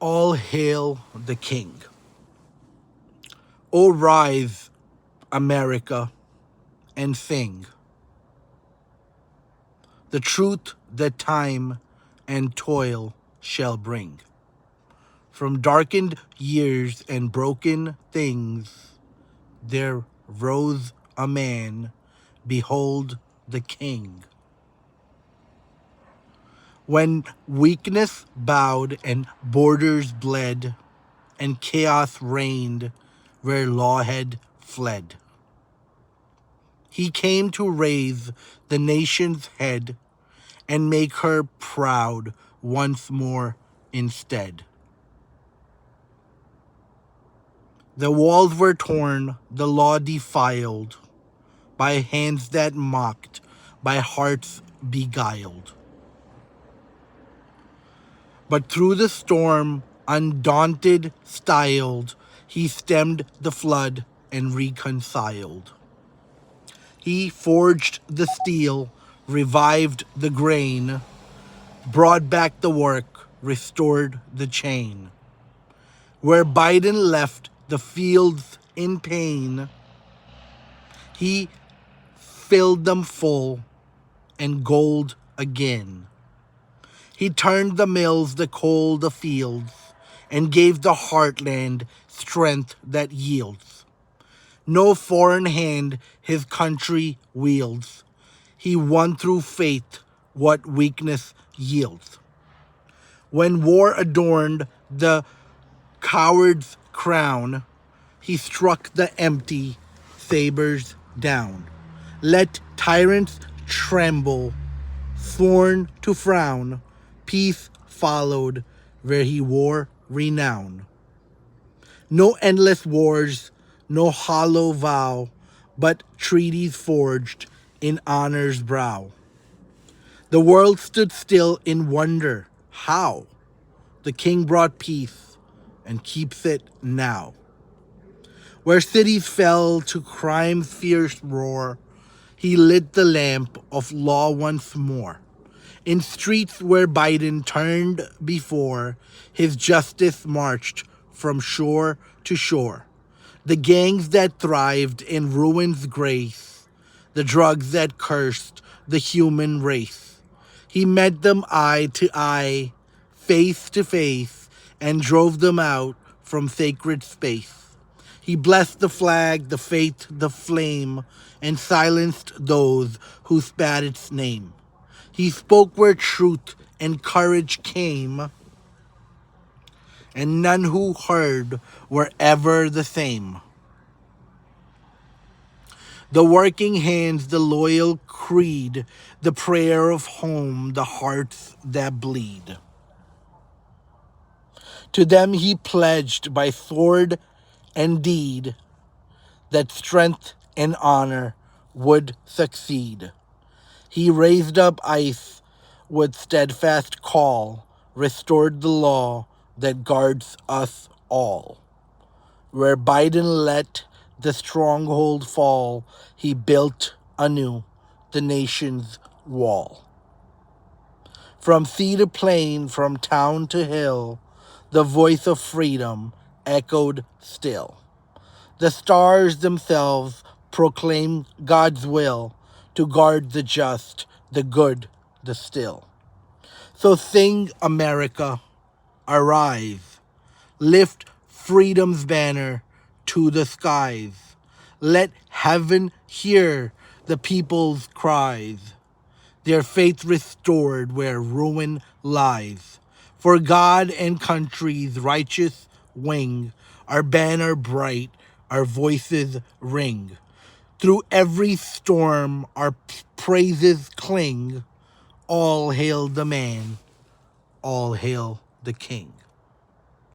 All hail the king. O rise, America, and sing the truth that time and toil shall bring. From darkened years and broken things, there rose a man, behold the king. When weakness bowed and borders bled, and chaos reigned where law had fled, he came to raise the nation's head and make her proud once more instead. The walls were torn, the law defiled, by hands that mocked, by hearts beguiled. But through the storm, undaunted, styled, he stemmed the flood and reconciled. He forged the steel, revived the grain, brought back the work, restored the chain. Where Biden left the fields in pain, he filled them full and gold again. He turned the mills, the coal, the fields, and gave the heartland strength that yields. No foreign hand his country wields. He won through faith what weakness yields. When war adorned the coward's crown, he struck the empty sabers down. Let tyrants tremble, sworn to frown. Peace followed where he wore renown. No endless wars, no hollow vow, but treaties forged in honor's brow. The world stood still in wonder how the king brought peace and keeps it now. Where cities fell to crime's fierce roar, he lit the lamp of law once more. In streets where Biden turned before, his justice marched from shore to shore. The gangs that thrived in ruin's grace, the drugs that cursed the human race. He met them eye to eye, face to face, and drove them out from sacred space. He blessed the flag, the faith, the flame, and silenced those who spat its name. He spoke where truth and courage came, and none who heard were ever the same. The working hands, the loyal creed, the prayer of home, the hearts that bleed. To them he pledged by sword and deed that strength and honor would succeed. He raised up ICE with steadfast call, restored the law that guards us all. Where Biden let the stronghold fall, he built anew the nation's wall. From sea to plain, from town to hill, the voice of freedom echoed still. The stars themselves proclaim God's will to guard the just, the good, the still. So sing, America, arise. Lift freedom's banner to the skies. Let heaven hear the people's cries. Their faith restored where ruin lies. For God and country's righteous wing, our banner bright, our voices ring. Through every storm, our praises cling. All hail the man, all hail the king.